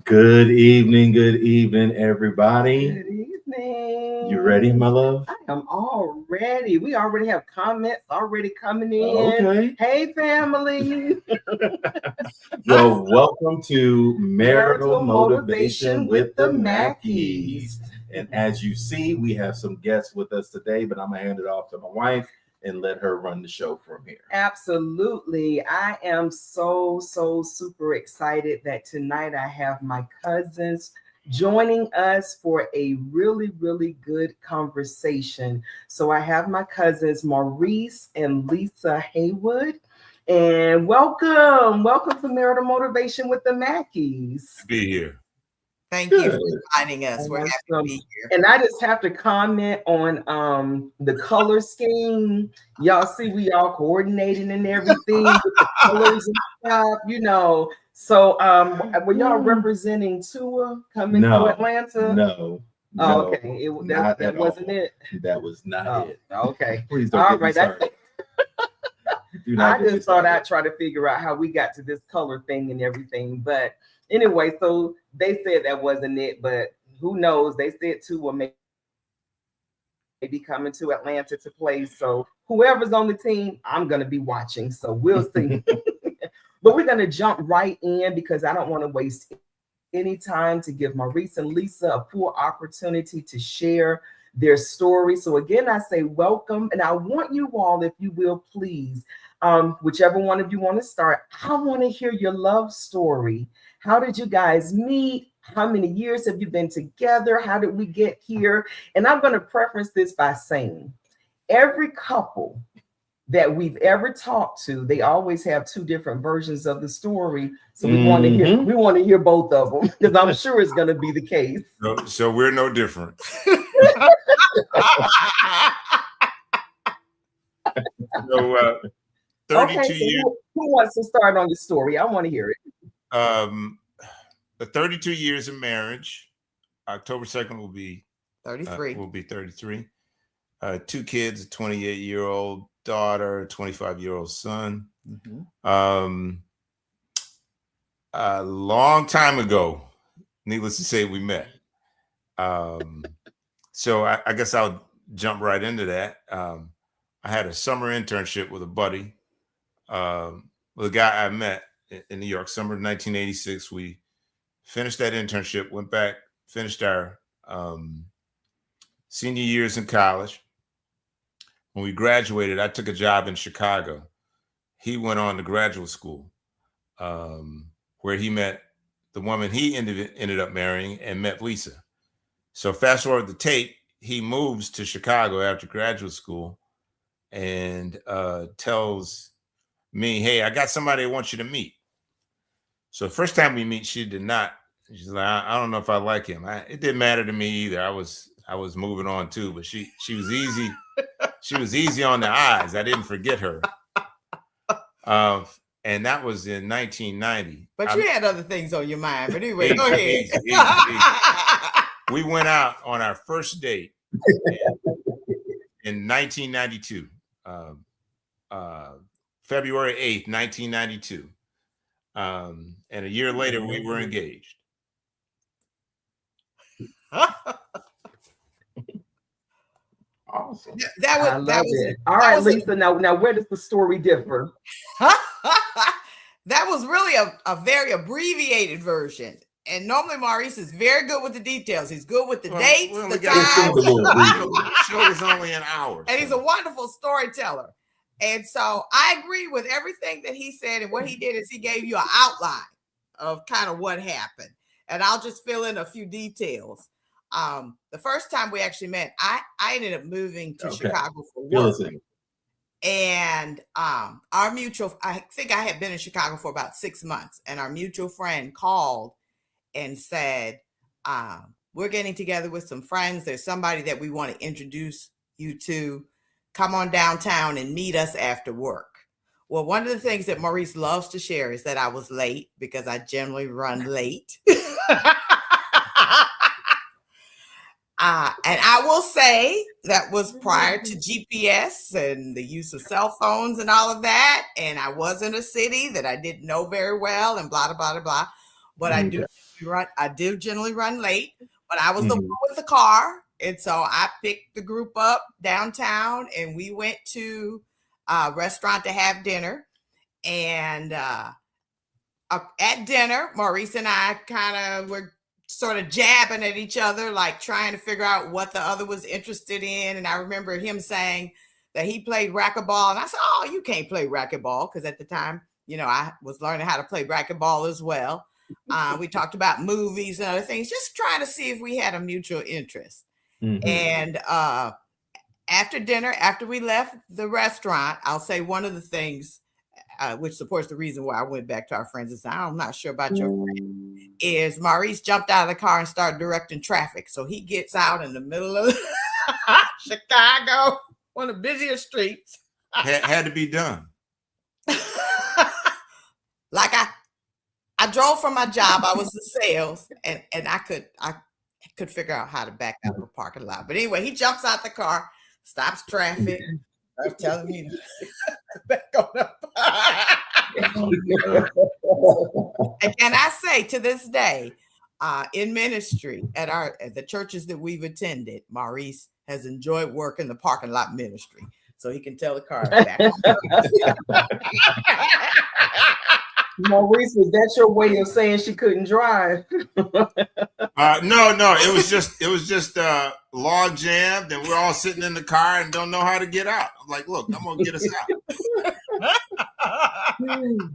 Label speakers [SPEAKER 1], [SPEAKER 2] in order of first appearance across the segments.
[SPEAKER 1] Good evening, everybody.
[SPEAKER 2] Good evening.
[SPEAKER 1] You ready, my love?
[SPEAKER 2] I am all ready. We already have comments already coming in.
[SPEAKER 1] Okay.
[SPEAKER 2] Hey, family.
[SPEAKER 1] Well, welcome to Marital Motivation with the Mackeys. And as you see, we have some guests with us today, but I'm going to hand it off to my wife and let her run the show from here.
[SPEAKER 2] Absolutely. I am so super excited that tonight I have my cousins joining us for a really good conversation. So I have my cousins Maurice and Lisa Haywood. And welcome to Marital Motivation with the Mackeys.
[SPEAKER 3] Be here.
[SPEAKER 4] Thank you for inviting us. We're happy to be here.
[SPEAKER 2] And I just have to comment on the color scheme. Y'all see we all coordinating and everything with the colors and stuff, you know. So were y'all representing Tua coming to Atlanta?
[SPEAKER 1] No.
[SPEAKER 2] Oh, okay. That wasn't it.
[SPEAKER 1] That was not it.
[SPEAKER 2] Okay.
[SPEAKER 1] Please don't get me started.
[SPEAKER 2] I just thought I'd try to figure out how we got to this color thing and everything. But anyway, so they said that wasn't it, but who knows? They said Tua may be coming to Atlanta to play. So whoever's on the team, I'm going to be watching. So we'll see. But we're going to jump right in because I don't want to waste any time to give Maurice and Lisa a full opportunity to share their story. So again, I say welcome. And I want you all, if you will, please, whichever one of you want to start, I want to hear your love story. How did you guys meet? How many years have you been together? How did we get here? And I'm going to preface this by saying every couple that we've ever talked to, they always have two different versions of the story. So we want to hear both of them because I'm sure it's going to be the case.
[SPEAKER 3] So we're no different. So 32 years.
[SPEAKER 2] Who wants to start on your story? I want to hear it.
[SPEAKER 3] The 32 years of marriage. October 2nd will be
[SPEAKER 4] 33.
[SPEAKER 3] 33. 2 kids, a 28-year-old daughter, a 25-year-old son. A long time ago, needless to say, we met. So I guess I'll jump right into that. I had a summer internship with a buddy, with a guy I met in New York, summer of 1986. We finished that internship, went back, finished our senior years in college. When we graduated, I took a job in Chicago. He went on to graduate school, where he met the woman he ended up marrying and met Lisa. So fast forward the tape, he moves to Chicago after graduate school and tells me, hey, I got somebody I want you to meet. So the first time we meet, she did not. She's like, I don't know if I like him. It didn't matter to me either. I was moving on too, but she was easy. She was easy on the eyes. I didn't forget her. And that was in 1990.
[SPEAKER 4] But you had other things on your mind. But anyway, go ahead.
[SPEAKER 3] Easy. We went out on our first date in 1992, February 8th, 1992. And a year later, we were engaged.
[SPEAKER 1] Awesome.
[SPEAKER 4] That was
[SPEAKER 2] it. All right, Lisa. Now, where does the story differ?
[SPEAKER 4] That was really a very abbreviated version. And normally Maurice is very good with the details. He's good with the dates, the time.
[SPEAKER 3] The show is only an hour.
[SPEAKER 4] And he's a wonderful storyteller. And so I agree with everything that he said. And what he did is he gave you an outline of kind of what happened. And I'll just fill in a few details. The first time we actually met, I ended up moving to Chicago for work. And our mutual, I think I had been in Chicago for about 6 months, and our mutual friend called and said, we're getting together with some friends. There's somebody that we want to introduce you to. Come on downtown and meet us after work. Well, one of the things that Maurice loves to share is that I was late because I generally run late. And I will say that was prior to GPS and the use of cell phones and all of that. And I was in a city that I didn't know very well and blah, blah, blah, blah. But I do generally run late, but I was the one with the car. And so I picked the group up downtown and we went to a restaurant to have dinner. And at dinner, Maurice and I kind of were sort of jabbing at each other, like trying to figure out what the other was interested in. And I remember him saying that he played racquetball. And I said, oh, you can't play racquetball. Because at the time, I was learning how to play racquetball as well. We talked about movies and other things, just trying to see if we had a mutual interest. And after dinner, after we left the restaurant, I'll say one of the things which supports the reason why I went back to our friends and said, I'm not sure about your friend, is Maurice jumped out of the car and started directing traffic. So he gets out in the middle of Chicago, one of the busiest streets.
[SPEAKER 3] Had to be done.
[SPEAKER 4] Like I drove from my job. I was in sales and I could figure out how to back out of a parking lot. But anyway, he jumps out the car, stops traffic. I was telling me to back on up. And can I say to this day, in ministry at the churches that we've attended, Maurice has enjoyed work in the parking lot ministry. So he can tell the car back.
[SPEAKER 2] Maurice, was that your way of saying she couldn't drive?
[SPEAKER 3] No, it was just log jammed, and we're all sitting in the car and don't know how to get out. I'm like, look, I'm gonna get us out.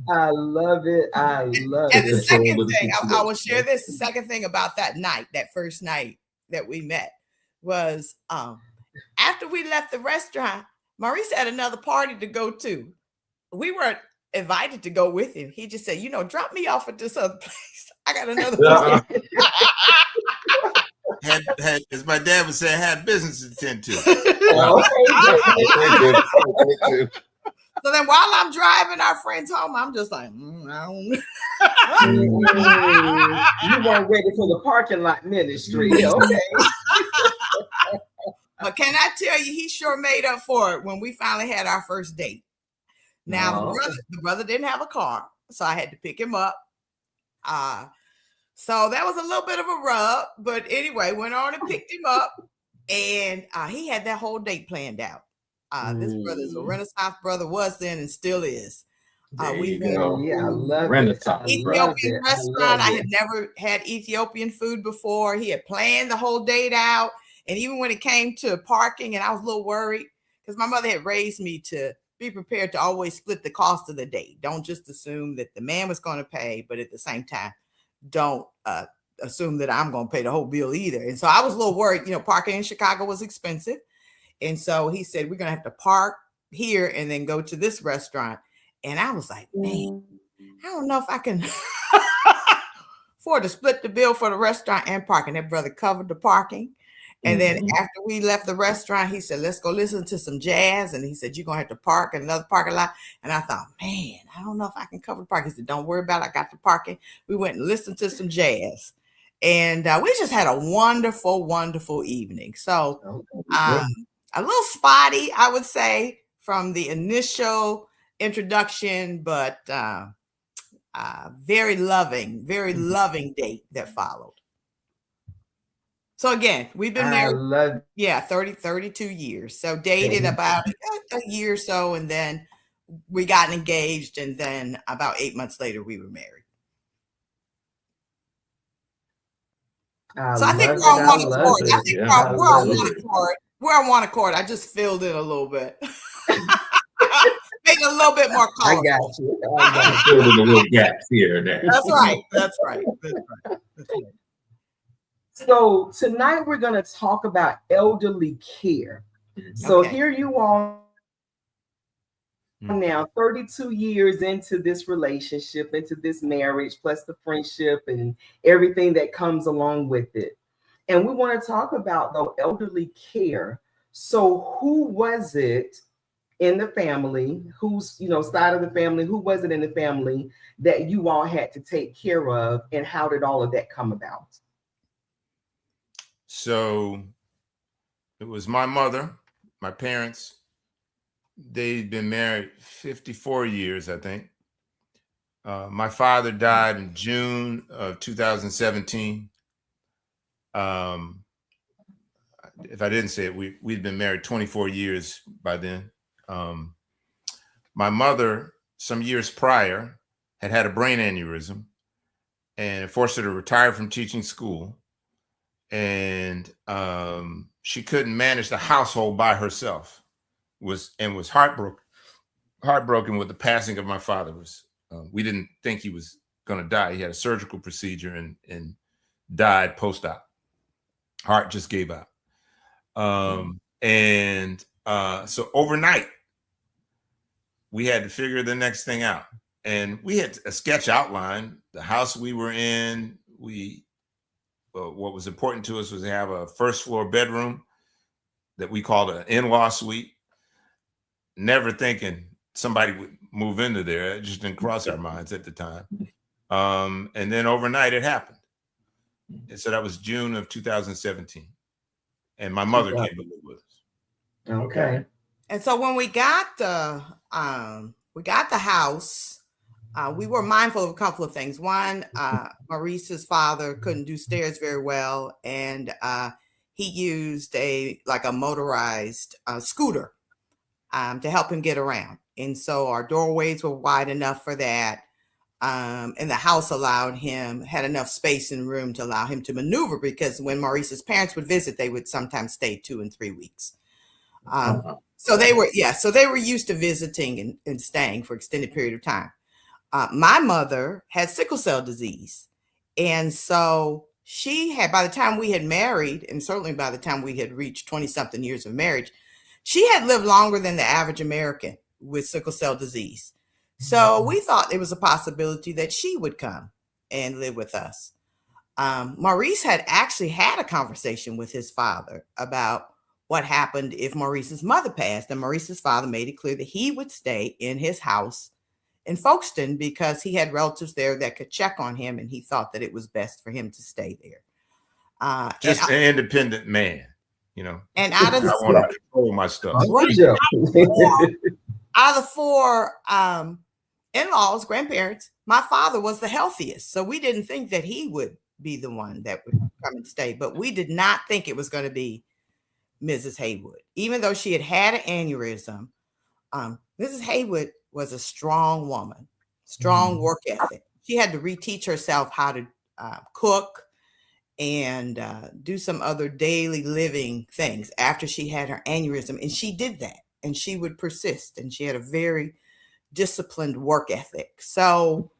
[SPEAKER 2] I love it. And
[SPEAKER 4] the second thing, I will share this. The second thing about that night, that first night that we met, was after we left the restaurant, Maurice had another party to go to. We weren't invited to go with him. He just said, drop me off at this other place. I got another party.
[SPEAKER 3] had, as my dad would say, had business to attend to.
[SPEAKER 4] So then while I'm driving our friends home, I'm just like, I don't know.
[SPEAKER 2] You weren't ready for the parking lot ministry. Okay.
[SPEAKER 4] But can I tell you, he sure made up for it when we finally had our first date. Now, the brother didn't have a car, so I had to pick him up. So that was a little bit of a rub, but anyway, went on and picked him up, and he had that whole date planned out. This brother's a Renaissance brother, was then and still is.
[SPEAKER 1] We go.
[SPEAKER 2] Yeah, I love
[SPEAKER 1] Renaissance.
[SPEAKER 4] Ethiopian restaurant. I had never had Ethiopian food before. He had planned the whole date out, and even when it came to parking, and I was a little worried because my mother had raised me to be prepared to always split the cost of the date. Don't just assume that the man was going to pay, but at the same time, don't assume that I'm going to pay the whole bill either. And so I was a little worried. Parking in Chicago was expensive. And so he said, we're going to have to park here and then go to this restaurant. And I was like, man, I don't know if I can afford to split the bill for the restaurant and parking. That brother covered the parking. And then after we left the restaurant, he said, let's go listen to some jazz. And he said, you're going to have to park in another parking lot. And I thought, man, I don't know if I can cover the parking. He said, don't worry about it. I got the parking. We went and listened to some jazz. And we just had a wonderful, wonderful evening. So a little spotty, I would say, from the initial introduction, but very loving date that followed. So again, we've been married, 32 years. So dated about a year or so, and then we got engaged, and then about 8 months later, we were married. So I think we're on one accord. I think we're on one accord. We're on one accord. I just filled in a little bit. Make it a little bit more colorful.
[SPEAKER 2] I got you.
[SPEAKER 1] Filled in the little gaps here and there.
[SPEAKER 4] That's right.
[SPEAKER 2] So tonight we're going to talk about elderly care. So here you are Now, 32 years into this relationship, into this marriage, plus the friendship and everything that comes along with it. And we want to talk about the elderly care. So who was it in the family, whose side of the family, who was it in the family that you all had to take care of, and how did all of that come about?
[SPEAKER 3] So it was my mother, my parents. They'd been married 54 years, I think. My father died in June of 2017. If I didn't say it, we'd been married 24 years by then. My mother, some years prior, had a brain aneurysm, and it forced her to retire from teaching school. And she couldn't manage the household by herself. Was heartbroken with the passing of my father. We didn't think he was going to die. He had a surgical procedure and died post-op. Heart just gave out. So overnight, we had to figure the next thing out. And we had a sketch outline, the house we were in. What was important to us was to have a first floor bedroom that we called an in-law suite. Never thinking somebody would move into there. It just didn't cross our minds at the time. And then overnight it happened. And so that was June of 2017. And my mother came to live with us.
[SPEAKER 2] Okay.
[SPEAKER 4] And so when we got the house, we were mindful of a couple of things. One, Maurice's father couldn't do stairs very well, and he used a motorized scooter to help him get around. And so our doorways were wide enough for that. And the house had enough space and room to allow him to maneuver, because when Maurice's parents would visit, they would sometimes stay 2 and 3 weeks. So they were used to visiting and staying for extended period of time. My mother had sickle cell disease. And so she had, by the time we had married, and certainly by the time we had reached 20 something years of marriage, she had lived longer than the average American with sickle cell disease. So we thought there was a possibility that she would come and live with us. Maurice had actually had a conversation with his father about what happened if Maurice's mother passed, and Maurice's father made it clear that he would stay in his house in Folkestone because he had relatives there that could check on him, and he thought that it was best for him to stay there.
[SPEAKER 3] Just an independent man,
[SPEAKER 4] And out of
[SPEAKER 3] I want to control my stuff.
[SPEAKER 4] Out of the 4 in-laws, grandparents, my father was the healthiest. So we didn't think that he would be the one that would come and stay, but we did not think it was going to be Mrs. Haywood. Even though she had an aneurysm, Mrs. Haywood was a strong woman, strong work ethic. She had to reteach herself how to cook and do some other daily living things after she had her aneurysm. And she did that, and she would persist, and she had a very disciplined work ethic. So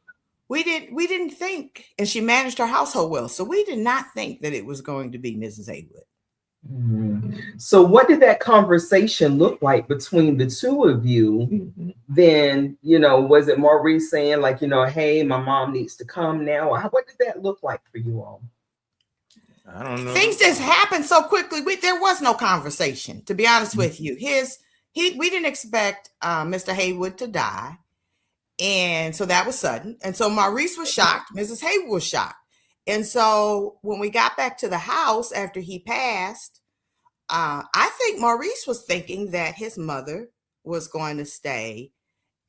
[SPEAKER 4] we didn't think, and she managed her household well. So we did not think that it was going to be Mrs. Haywood.
[SPEAKER 2] So what did that conversation look like between the two of you? Then, was it Maurice saying hey, my mom needs to come now? What did that look like for you all?
[SPEAKER 3] I don't know.
[SPEAKER 4] Things just happened so quickly. There was no conversation, to be honest with you. We didn't expect Mr. Haywood to die. And so that was sudden. And so Maurice was shocked. Mrs. Haywood was shocked. And so when we got back to the house after he passed, I think Maurice was thinking that his mother was going to stay,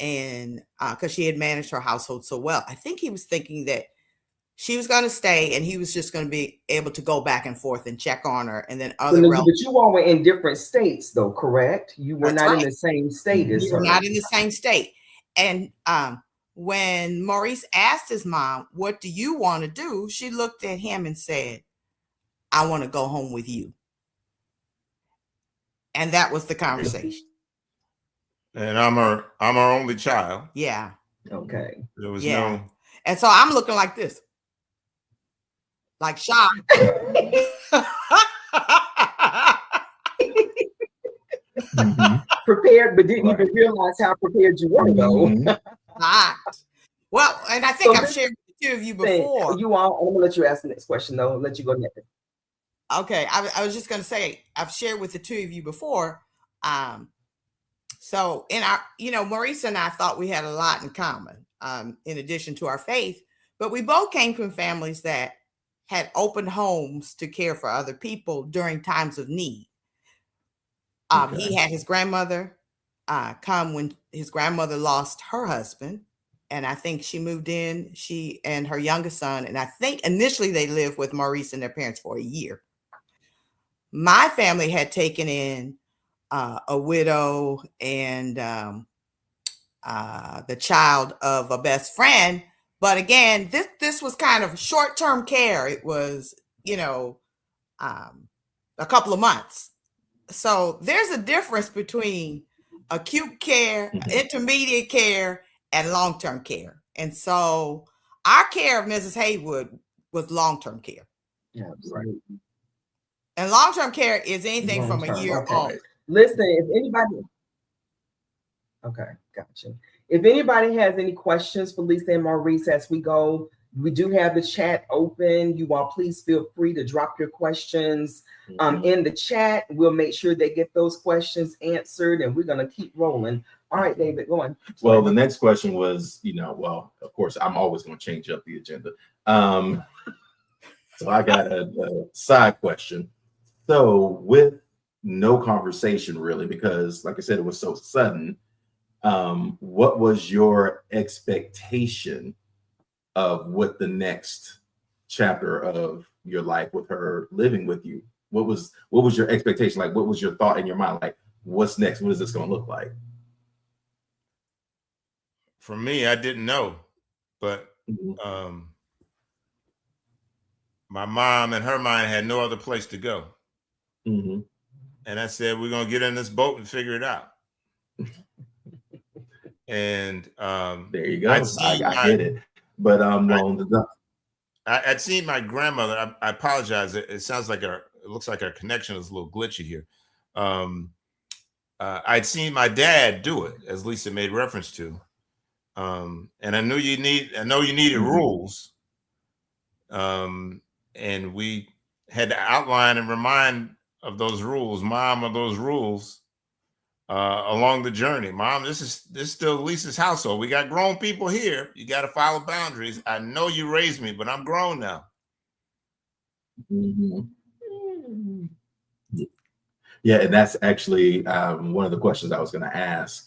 [SPEAKER 4] and because she had managed her household so well, I think he was thinking that she was going to stay, and he was just going to be able to go back and forth and check on her. And then
[SPEAKER 2] but you all were in different states, though, correct? You were not in the same state as her.
[SPEAKER 4] Not in the same state. And when Maurice asked his mom, "What do you want to do?" she looked at him and said, "I want to go home with you." And that was the conversation.
[SPEAKER 3] And I'm her only child.
[SPEAKER 4] Yeah.
[SPEAKER 2] Okay.
[SPEAKER 3] There was no.
[SPEAKER 4] And so I'm looking like this, like shocked.
[SPEAKER 2] prepared, but didn't even realize how prepared you were, though.
[SPEAKER 1] Mhm.
[SPEAKER 4] Right. Well, and I think
[SPEAKER 2] So
[SPEAKER 4] I've
[SPEAKER 2] this
[SPEAKER 4] shared with the two of you
[SPEAKER 2] thing,
[SPEAKER 4] before.
[SPEAKER 2] you all, I'm gonna let you ask the next question, though. Let you go next.
[SPEAKER 4] Okay, I was just going to say I've shared with the two of you before. So in our, Maurice and I thought we had a lot in common, in addition to our faith, but we both came from families that had open homes to care for other people during times of need. He had his grandmother come when his grandmother lost her husband. And I think she moved in, she and her youngest son. And I think initially they lived with Maurice and their parents for a year. My family had taken in a widow and the child of a best friend. But again, this was kind of short-term care. It was, a couple of months. So there's a difference between acute care, intermediate care, and long-term care. And so our care of Mrs. Haywood was long-term care.
[SPEAKER 2] Yeah, right.
[SPEAKER 4] And long-term care is anything from a year on.
[SPEAKER 2] Listen, if anybody, okay, gotcha. If anybody has any questions for Lisa and Maurice as we go, we do have the chat open. You all please feel free to drop your questions in the chat. We'll make sure they get those questions answered, and we're gonna keep rolling. All right, David, go on.
[SPEAKER 1] Well, the next question was, well, of course, I'm always going to change up the agenda. So I got a side question. So with no conversation really, because like I said, it was so sudden, what was your expectation of what the next chapter of your life with her living with you? What was your expectation? Like, what was your thought in your mind? Like, what's next? What is this going to look like?
[SPEAKER 3] For me, I didn't know, but my mom and her mind had no other place to go. And I said, we're going to get in this boat and figure it out. And
[SPEAKER 1] there you go. I get it. But
[SPEAKER 3] I'd seen my grandmother. I apologize. It sounds like it looks like our connection is a little glitchy here. I'd seen my dad do it, as Lisa made reference to. And I know you needed rules. And we had to outline and remind of those rules, Mom, of those rules along the journey. Mom, this is still Lisa's household. We got grown people here. You got to follow boundaries. I know you raised me, but I'm grown now.
[SPEAKER 1] Yeah, and that's actually one of the questions I was going to ask.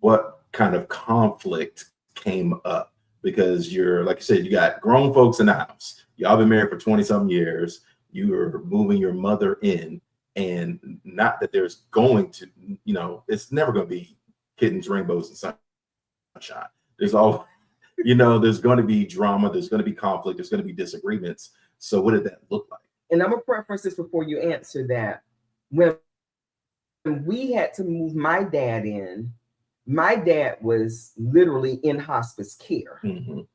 [SPEAKER 1] What kind of conflict came up? Because you're, like you said, you got grown folks in the house. Y'all been married for 20-some years. You are moving your mother in, and not that there's going to, it's never going to be kittens, rainbows, and sunshine. There's all, there's going to be drama. There's going to be conflict. There's going to be disagreements. So what did that look like?
[SPEAKER 2] And I'm gonna preference this before you answer that. When we had to move my dad in, my dad was literally in hospice care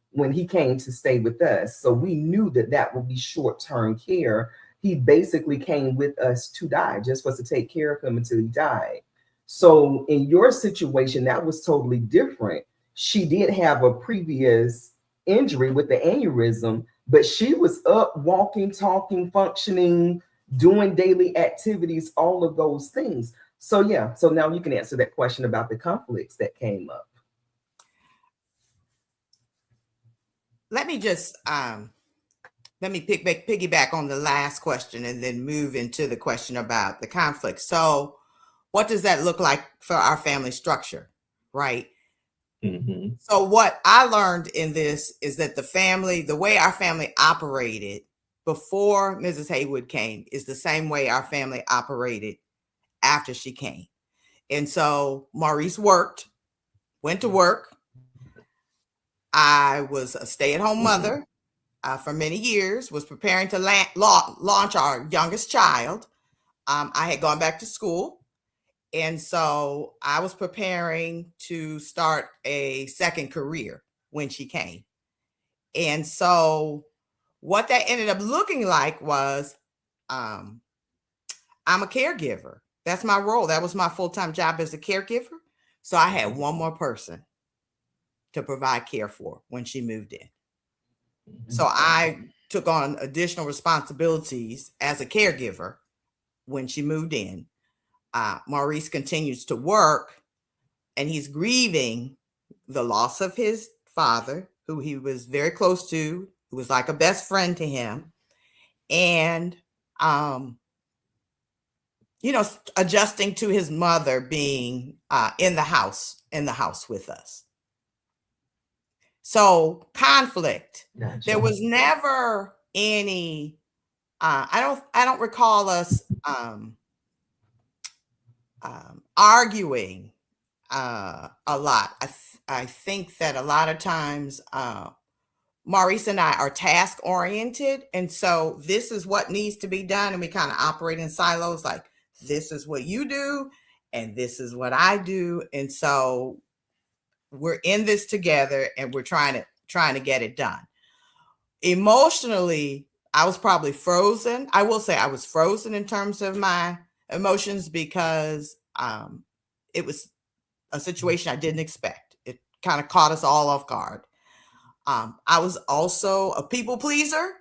[SPEAKER 2] when he came to stay with us. So we knew that would be short-term care. He basically came with us to die, just for us to take care of him until he died. So in your situation, that was totally different. She did have a previous injury with the aneurysm, but she was up, walking, talking, functioning, doing daily activities, all of those things. So yeah, so now you can answer that question about the conflicts that came up.
[SPEAKER 4] Let me just piggyback on the last question and then move into the question about the conflict. So what does that look like for our family structure, right? So what I learned in this is that the way our family operated before Mrs. Haywood came is the same way our family operated after she came. And so Maurice went to work. I was a stay-at-home mother for many years, was preparing to launch our youngest child. I had gone back to school. And so I was preparing to start a second career when she came. And so what that ended up looking like was I'm a caregiver. That's my role. That was my full-time job as a caregiver. So I had one more person to provide care for when she moved in. So I took on additional responsibilities as a caregiver when she moved in. Maurice continues to work, and he's grieving the loss of his father, who he was very close to, who was like a best friend to him. And, adjusting to his mother being in the house with us. So conflict.
[SPEAKER 2] Gotcha.
[SPEAKER 4] There was never any. I don't recall us arguing a lot. I think that a lot of times Maurice and I are task oriented, and so this is what needs to be done, and we kind of operate in silos. Like, this is what you do, and this is what I do, and so we're in this together, and we're trying to get it done. Emotionally, I was probably frozen. I will say I was frozen in terms of my emotions because it was a situation I didn't expect. It kind of caught us all off guard. I was also a people pleaser.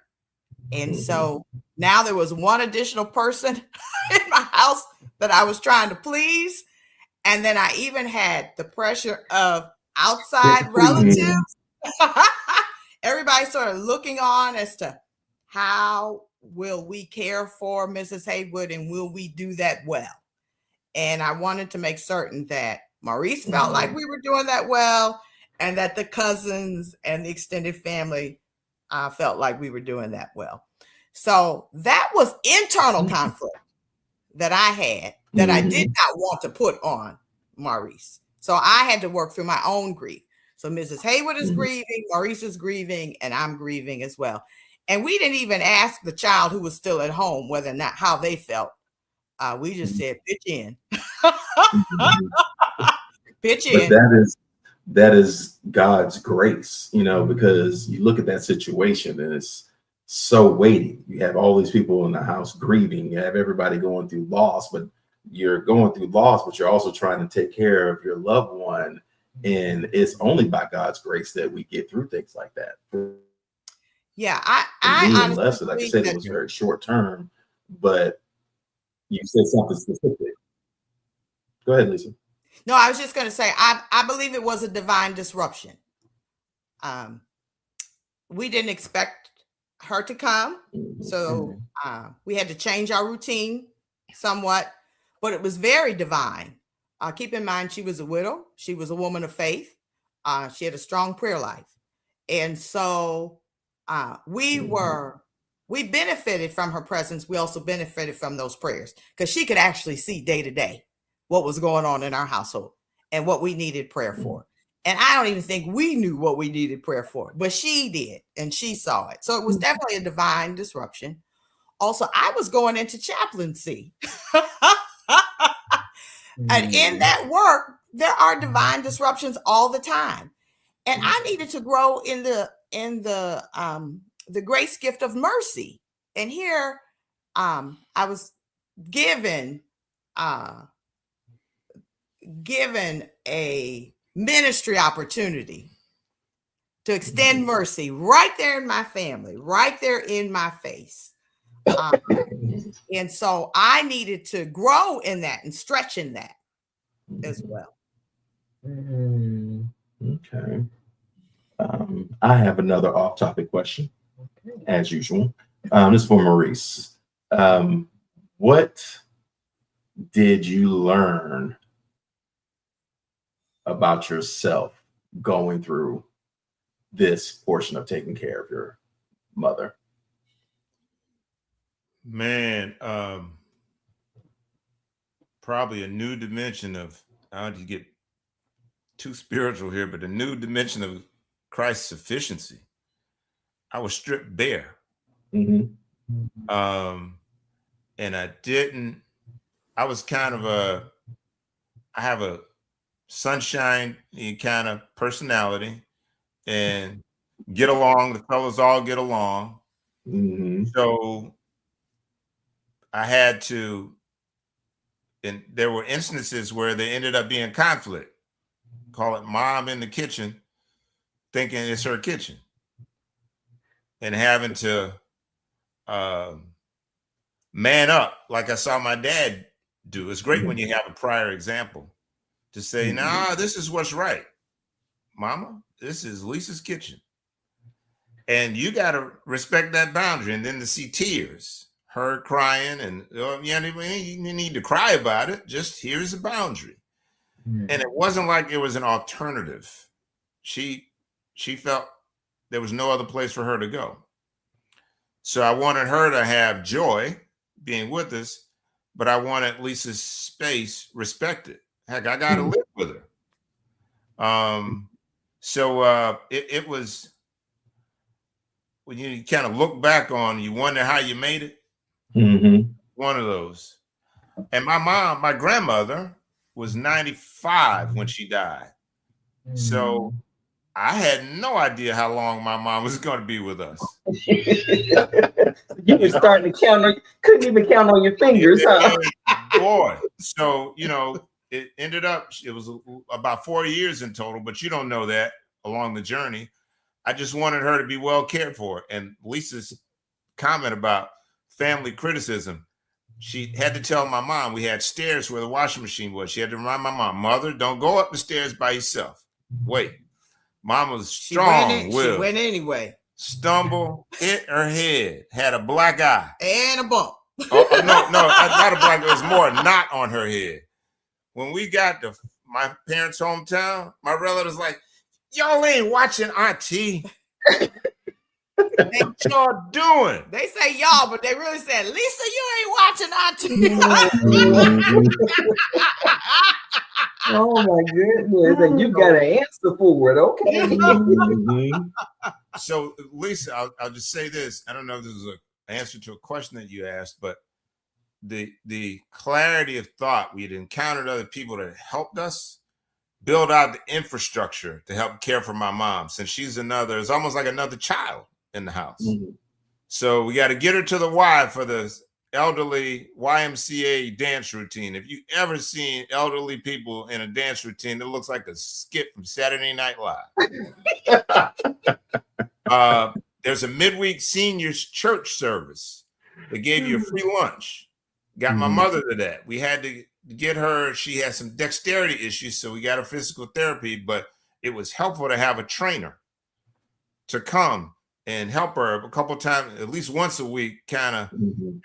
[SPEAKER 4] And so now there was one additional person in my house that I was trying to please. And then I even had the pressure of outside relatives. Everybody sort of looking on as to how will we care for Mrs. Haywood and will we do that well? And I wanted to make certain that Maurice felt like we were doing that well, and that the cousins and the extended family felt like we were doing that well. So that was internal conflict that I had that I did not want to put on Maurice. So I had to work through my own grief. So Mrs. Haywood is grieving, Maurice is grieving, and I'm grieving as well. And we didn't even ask the child who was still at home whether or not how they felt. We just said, pitch in. Pitch in.
[SPEAKER 1] But that is God's grace, because you look at that situation and it's so weighty. You have all these people in the house grieving. You have everybody going through loss, but you're going through loss, but you're also trying to take care of your loved one. And it's only by God's grace that we get through things like that.
[SPEAKER 4] Yeah, I honestly
[SPEAKER 1] less, like I said, it was very short term, but you said something specific. Go ahead, Lisa.
[SPEAKER 4] No, I was just going to say, I believe it was a divine disruption. We didn't expect her to come. So we had to change our routine somewhat, but it was very divine. Keep in mind, she was a widow. She was a woman of faith. She had a strong prayer life. And so we benefited from her presence. We also benefited from those prayers because she could actually see day to day what was going on in our household and what we needed prayer for. And I don't even think we knew what we needed prayer for, but she did, and she saw it. So it was definitely a divine disruption. Also, I was going into chaplaincy. And in that work, there are divine disruptions all the time. And I needed to grow in the grace gift of mercy. And here I was given a ministry opportunity to extend mercy right there in my family, right there in my face. And so I needed to grow in that and stretch in that as well.
[SPEAKER 1] Okay. I have another off-topic question, as usual. This is for Maurice. What did you learn about yourself going through this portion of taking care of your mother?
[SPEAKER 3] Man, probably a new dimension of, I don't want to get too spiritual here, but a new dimension of Christ's sufficiency. I was stripped bare. And I was kind of I have a sunshine kind of personality and get along. The fellas all get along. So I had to and there were instances where they ended up being conflict. Call it mom in the kitchen, thinking it's her kitchen, and having to man up like I saw my dad do. It's great when you have a prior example to say, nah, this is what's right. Mama, this is Lisa's kitchen. And you got to respect that boundary. And then to see tears, her crying, and you need to cry about it. Just here's a boundary. And it wasn't like it was an alternative. She felt there was no other place for her to go. So I wanted her to have joy being with us, but I wanted Lisa's space respected. Heck, I got to live with her. So it was, when you kind of look back on, you wonder how you made it. One of those. And my grandmother was 95 when she died. So I had no idea how long my mom was going to be with us.
[SPEAKER 2] You were starting to count, couldn't even count on your fingers, huh?
[SPEAKER 3] Boy. So, it ended up, it was about 4 years in total, but you don't know that along the journey. I just wanted her to be well cared for. And Lisa's comment about family criticism, she had to tell my mom, we had stairs where the washing machine was. She had to remind my mom, Mother, don't go up the stairs by yourself. Wait. Mom was strong.
[SPEAKER 4] She went anyway.
[SPEAKER 3] Stumble, hit her head, had a black eye.
[SPEAKER 4] And a bump.
[SPEAKER 3] No, not a black eye. It was more a knot on her head. When we got to my parents' hometown, my relatives like, y'all ain't watching Auntie. What y'all doing?
[SPEAKER 4] They say y'all, but they really said, Lisa, you ain't watching Auntie.
[SPEAKER 2] Oh my goodness. And you got an answer for it. Okay.
[SPEAKER 3] So, Lisa, I'll just say this. I don't know if this is an answer to a question that you asked, but the clarity of thought, we had encountered other people that helped us build out the infrastructure to help care for my mom, since she's it's almost like another child in the house. So we got to get her to the Y for the elderly YMCA dance routine. If you ever seen elderly people in a dance routine, it looks like a skit from Saturday Night Live. There's a midweek seniors church service. They gave you a free lunch. Got my mother to that. We had to get her. She had some dexterity issues, so we got her physical therapy, but it was helpful to have a trainer to come and help her a couple times, at least once a week, kind of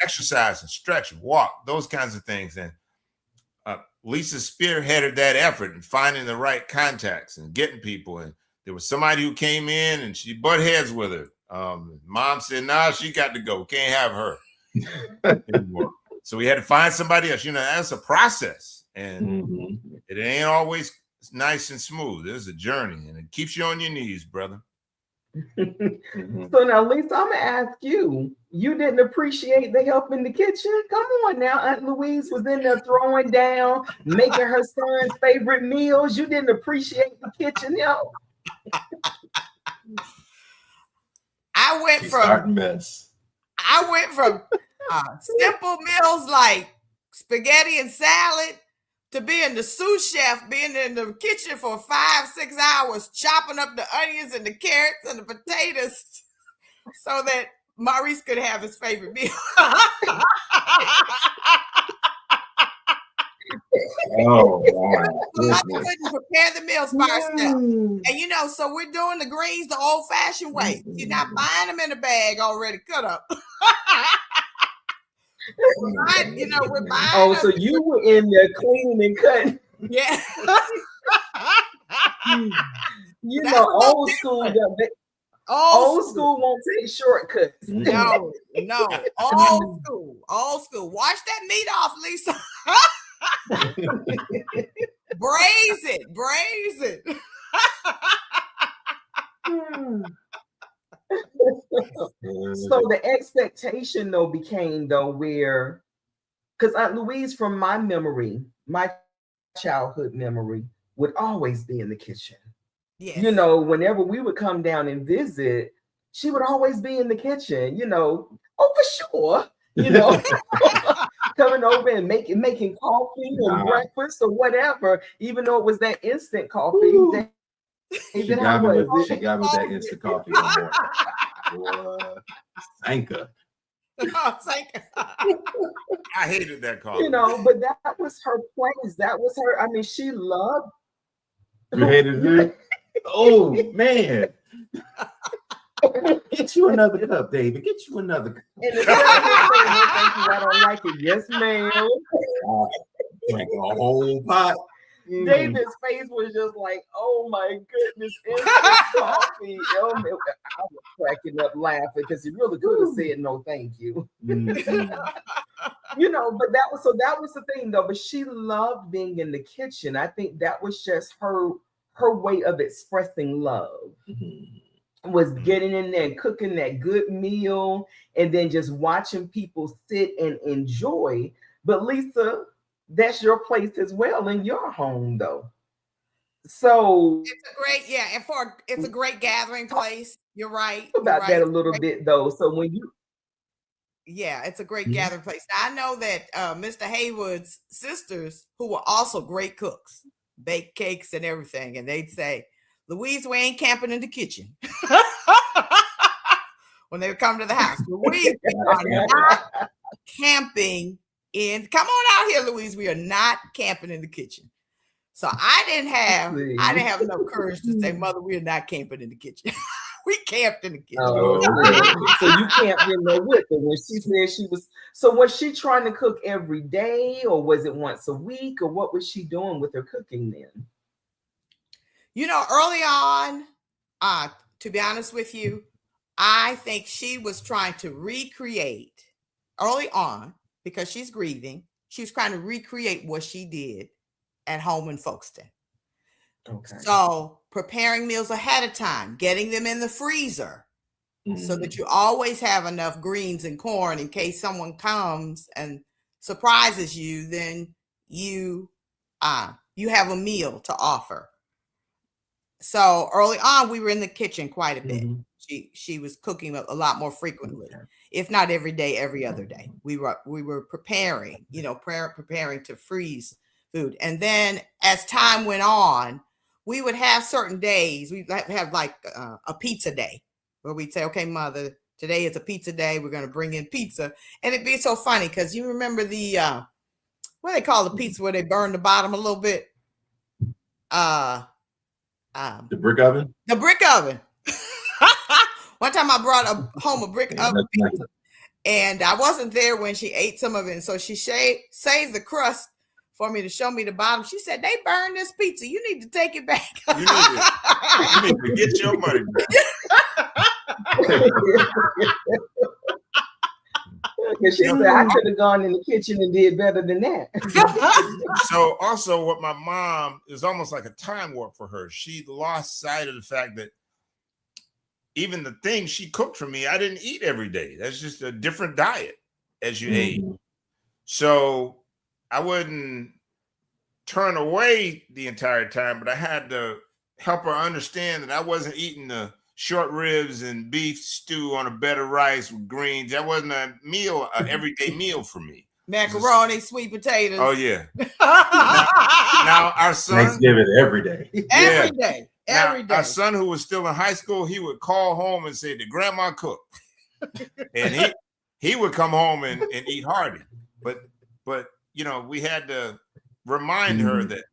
[SPEAKER 3] exercise and stretch and walk, those kinds of things. And Lisa spearheaded that effort and finding the right contacts and getting people. And there was somebody who came in and she butt heads with her. Mom said, nah, she got to go. Can't have her anymore. So we had to find somebody else. That's a process. And it ain't always nice and smooth. There's a journey, and it keeps you on your knees, brother.
[SPEAKER 2] So now, Lisa, I'm gonna ask you. You didn't appreciate the help in the kitchen? Come on now, Aunt Louise was in there throwing down, making her son's favorite meals. You didn't appreciate the kitchen help?
[SPEAKER 4] I went from simple meals like spaghetti and salad to being the sous chef, being in the kitchen for 5-6 hours, chopping up the onions and the carrots and the potatoes so that Maurice could have his favorite meal.
[SPEAKER 1] Oh, wow.
[SPEAKER 4] I couldn't prepare the meals by herself. And so we're doing the greens the old-fashioned way. You're not buying them in a bag already cut up. We're buying
[SPEAKER 2] so you were in there cleaning and cutting.
[SPEAKER 4] Yeah.
[SPEAKER 2] Old school. Old school won't take shortcuts.
[SPEAKER 4] No. Old school. Wash that meat off, Lisa. Braise it.
[SPEAKER 2] So the expectation became where, because Aunt Louise, from my memory, my childhood memory, would always be in the kitchen.
[SPEAKER 4] Yes.
[SPEAKER 2] Whenever we would come down and visit, she would always be in the kitchen, for sure, coming over and making coffee and breakfast or whatever, even though it was that instant coffee.
[SPEAKER 1] She got me with that instant coffee in the morning. Sanka.
[SPEAKER 3] I hated that coffee.
[SPEAKER 2] You know, but that was her place. That was her. I mean, she loved.
[SPEAKER 1] You hated it? Oh man. Get you another cup, David. Get you another cup.
[SPEAKER 2] And the saying, no, thank you, I don't like it. Yes, ma'am.
[SPEAKER 1] Drank a whole pot.
[SPEAKER 2] David's face was just like, oh my goodness, instant coffee. Oh, man. I was cracking up laughing because he really could have said no thank you. You know, but that was the thing though. But she loved being in the kitchen. I think that was just her way of expressing love. Was getting in there and cooking that good meal and then just watching people sit and enjoy. But Lisa, that's your place as well in your home though. So
[SPEAKER 4] it's a great gathering place. You're right.
[SPEAKER 2] About that a little bit though. So when you
[SPEAKER 4] it's a great gathering place. Now, I know that Mr. Haywood's sisters, who were also great cooks, bake cakes and everything, and they'd say, Louise, we ain't camping in the kitchen. When they would come to the house, Louise, we are not camping in. Come on out here, Louise. We are not camping in the kitchen. So I didn't have enough courage to say, Mother, we are not camping in the kitchen. We camped in the kitchen.
[SPEAKER 2] Oh, okay. So you camped in there with her when she said she was. So was she trying to cook every day, or was it once a week, or what was she doing with her cooking then?
[SPEAKER 4] You know, early on, to be honest with you, I think she was trying to recreate early on, because she's grieving. She was trying to recreate what she did at home in Folkestone. Okay. So preparing meals ahead of time, getting them in the freezer so that you always have enough greens and corn in case someone comes and surprises you, then you have a meal to offer. So early on, we were in the kitchen quite a bit. She was cooking a lot more frequently, if not every day, every other day. We were preparing, preparing to freeze food. And then as time went on, we would have certain days. We'd have like a pizza day where we'd say, okay, Mother, today is a pizza day. We're going to bring in pizza. And it'd be so funny because you remember the, what they call the pizza where they burn the bottom a little bit?
[SPEAKER 1] The brick oven?
[SPEAKER 4] The brick oven. One time I brought home a brick oven pizza, and I wasn't there when she ate some of it. And so she saved the crust for me to show me the bottom. She said, they burned this pizza. You need to take it back.
[SPEAKER 3] You need to get your money back.
[SPEAKER 2] She said, I could have gone in the kitchen and did better than that.
[SPEAKER 3] So also what my mom is almost like a time warp for her. She lost sight of the fact that even the things she cooked for me, I didn't eat every day. That's just a different diet as you ate. So I wouldn't turn away the entire time, but I had to help her understand that I wasn't eating the short ribs and beef stew on a bed of rice with greens. That wasn't a meal, an everyday meal for me.
[SPEAKER 4] Macaroni, sweet potatoes.
[SPEAKER 3] Oh yeah. now our son
[SPEAKER 1] Thanksgiving every day.
[SPEAKER 4] Every day. Every day.
[SPEAKER 3] Our son, who was still in high school, he would call home and say, "Did Grandma cook?" And he would come home and eat hearty. But we had to remind her that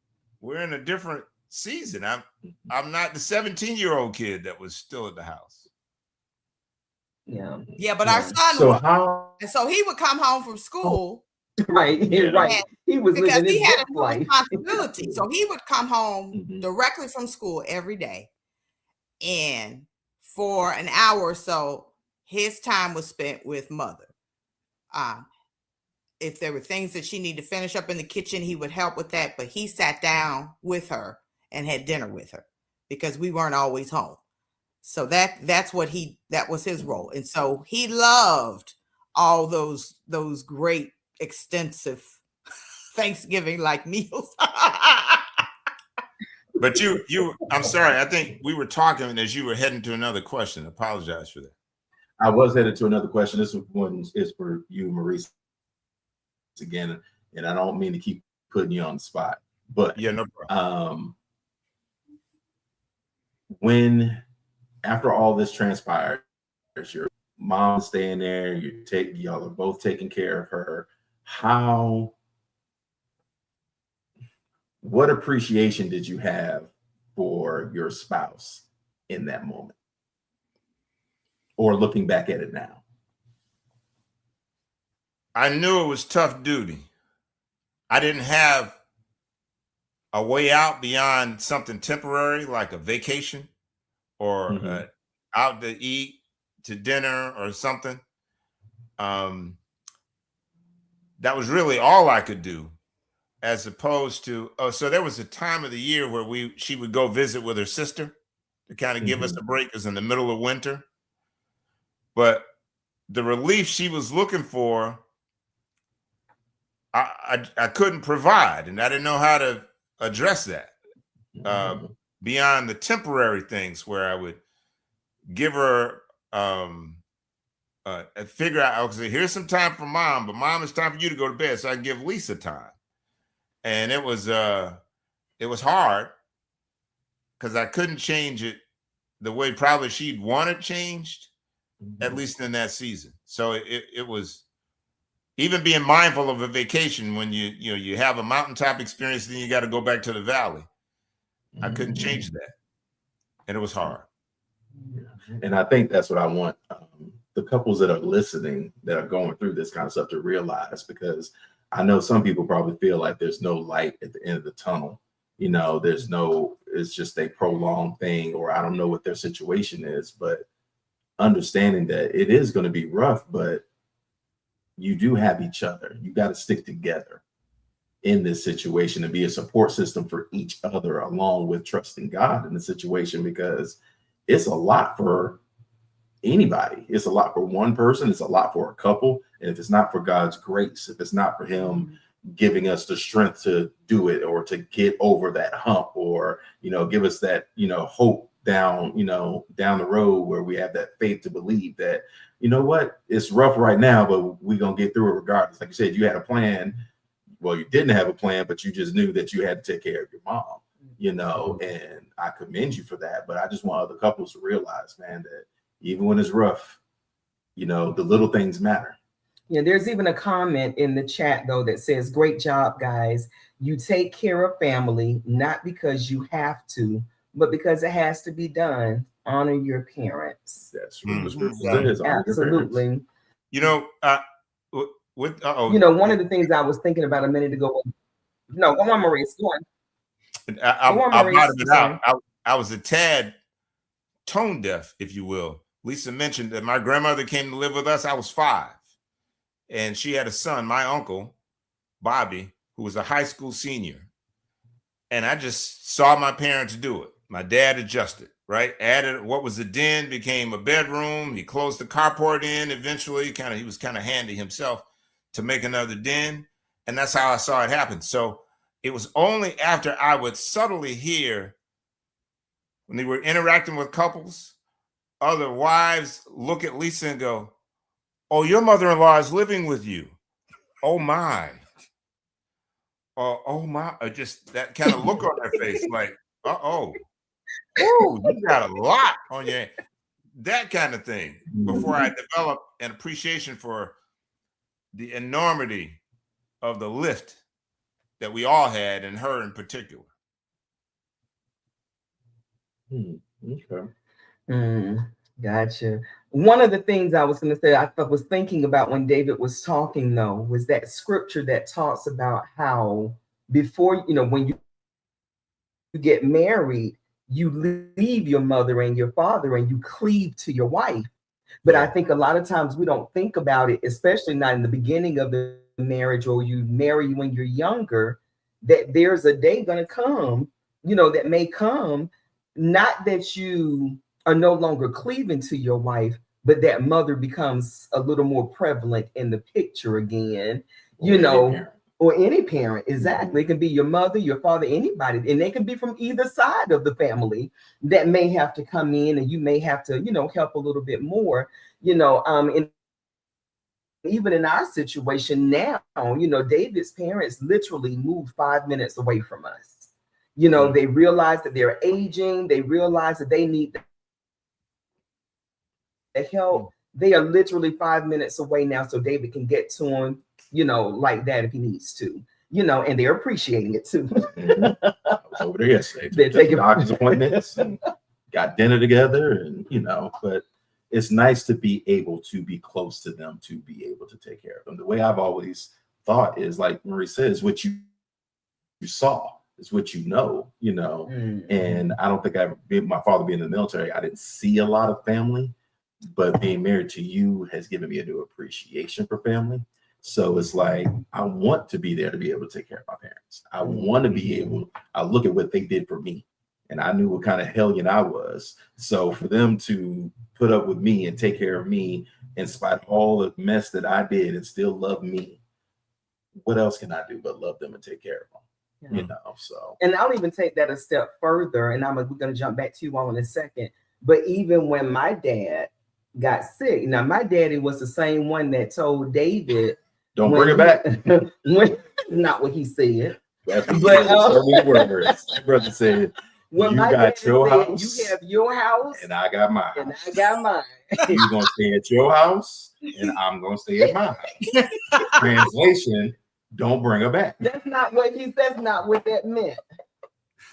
[SPEAKER 3] we're in a different season. I'm not the 17-year-old kid that was still at the house.
[SPEAKER 4] Yeah, but our son and so he would come home from school.
[SPEAKER 2] Right. He was
[SPEAKER 4] because
[SPEAKER 2] living
[SPEAKER 4] he
[SPEAKER 2] his
[SPEAKER 4] had a
[SPEAKER 2] life.
[SPEAKER 4] responsibility. So he would come home directly from school every day. And for an hour or so, his time was spent with Mother. If there were things that she needed to finish up in the kitchen, he would help with that. But he sat down with her and had dinner with her because we weren't always home. So that was his role. And so he loved all those great extensive Thanksgiving like meals.
[SPEAKER 3] But I'm sorry, I think we were talking as you were heading to another question. I apologize for that.
[SPEAKER 1] I was headed to another question. This one is for you, Maurice. again, and I don't mean to keep putting you on the spot, but
[SPEAKER 3] Yeah, no problem.
[SPEAKER 1] When after all this transpires, your mom's staying there, y'all are both taking care of her. What appreciation did you have for your spouse in that moment, or looking back at it now?
[SPEAKER 3] I knew it was tough duty. I didn't have a way out beyond something temporary, like a vacation or out to eat, to dinner or something. That was really all I could do, as opposed to, so there was a time of the year where she would go visit with her sister to kind of give us a break. It was in the middle of winter. But the relief she was looking for, I couldn't provide, and I didn't know how to address that beyond the temporary things where I would give her figure out, I would say, here's some time for mom, but mom, it's time for you to go to bed, so I can give Lisa time. And it was hard because I couldn't change it the way probably she'd want it changed, at least in that season. So it was, even being mindful of a vacation when you have a mountaintop experience, then you got to go back to the valley. I couldn't change that, and it was hard.
[SPEAKER 1] And I think that's what I want the couples that are listening, that are going through this kind of stuff, to realize, because I know some people probably feel like there's no light at the end of the tunnel. It's just a prolonged thing, or I don't know what their situation is, but understanding that it is going to be rough, but you do have each other. You got to stick together in this situation and be a support system for each other, along with trusting God in the situation, because it's a lot for anybody. It's a lot for one person. It's a lot for a couple. And if it's not for God's grace, if it's not for him giving us the strength to do it, or to get over that hump, or, give us that, hope down the road, where we have that faith to believe that, what, it's rough right now, but we're going to get through it regardless. Like you said, you had a plan. Well, you didn't have a plan, but you just knew that you had to take care of your mom, and I commend you for that. But I just want other couples to realize, man, that even when it's rough, the little things matter.
[SPEAKER 2] Yeah, there's even a comment in the chat, though, that says, great job, guys. You take care of family, not because you have to, but because it has to be done. Honor your parents.
[SPEAKER 1] That's what the scripture says.
[SPEAKER 2] Absolutely. One of the things I was thinking about a minute ago. No, go on, Maurice. Go on.
[SPEAKER 3] I was a tad tone deaf, if you will. Lisa mentioned that my grandmother came to live with us. I was 5, and she had a son, my uncle, Bobby, who was a high school senior. And I just saw my parents do it. My dad adjusted, right? Added what was a den, became a bedroom. He closed the carport in eventually. He was kind of handy himself to make another den. And that's how I saw it happen. So it was only after I would subtly hear, when they were interacting with couples, other wives look at Lisa and go, oh, your mother-in-law is living with you. Oh my. Oh my. Just that kind of look on their face, like, uh-oh. Oh, you got a lot on your, that kind of thing, before I developed an appreciation for the enormity of the lift that we all had, and her in particular.
[SPEAKER 1] Okay.
[SPEAKER 2] Gotcha. One of the things I was going to say, I was thinking about when David was talking, though, was that scripture that talks about how before, when you get married, you leave your mother and your father and you cleave to your wife. But I think a lot of times we don't think about it, especially not in the beginning of the marriage, or you marry when you're younger, that there's a day going to come, that may come, not that you are no longer cleaving to your wife, but that mother becomes a little more prevalent in the picture again, or any parent. Exactly. It can be your mother, your father, anybody, and they can be from either side of the family that may have to come in, and you may have to, help a little bit more, in even in our situation now, David's parents literally moved 5 minutes away from us. They realize that they're aging. They realize that they need the help. They are literally 5 minutes away now, so David can get to him, like that if he needs to, and they're appreciating it too.
[SPEAKER 1] I was over there yesterday.
[SPEAKER 2] They're taking
[SPEAKER 1] doctor's appointments and got dinner together, and but it's nice to be able to be close to them, to be able to take care of them. The way I've always thought is, like Marie says, what you saw is what and I don't think my father being in the military, I didn't see a lot of family, but being married to you has given me a new appreciation for family. So it's like, I want to be there to be able to take care of my parents. I want to be able, I look at what they did for me, and I knew what kind of hellion I was. So for them to put up with me and take care of me in spite of all the mess that I did and still love me, what else can I do but love them and take care of them? So.
[SPEAKER 2] And I'll even take that a step further, and we're going to jump back to you all in a second. But even when my dad got sick, now my daddy was the same one that told David,
[SPEAKER 1] don't bring it back.
[SPEAKER 2] Not what he said.
[SPEAKER 1] That's what words. My brother said,
[SPEAKER 2] when
[SPEAKER 1] you
[SPEAKER 2] my
[SPEAKER 1] got your
[SPEAKER 2] said,
[SPEAKER 1] house,
[SPEAKER 2] you have your house,
[SPEAKER 1] and I got mine.
[SPEAKER 2] And I got mine.
[SPEAKER 1] You're gonna stay at your house, and I'm gonna stay at mine. Translation: don't bring her back.
[SPEAKER 2] That's not what that meant.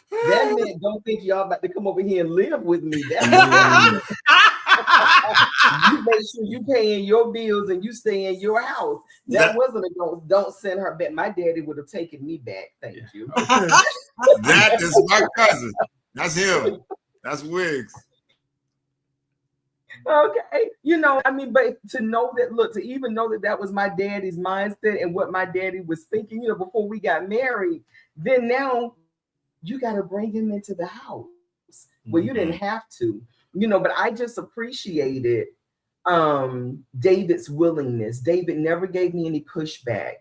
[SPEAKER 2] That meant don't think y'all about to come over here and live with me. That's you make sure you paying your bills and you stay in your house. That wasn't a don't send her back. My daddy would have taken me back. Thank you.
[SPEAKER 3] That is my cousin. That's him. That's Wiggs.
[SPEAKER 2] Okay. But to know that, look, to even know that was my daddy's mindset and what my daddy was thinking, before we got married, then now you got to bring him into the house. Well, you didn't have to, but I just appreciated David's willingness. David never gave me any pushback,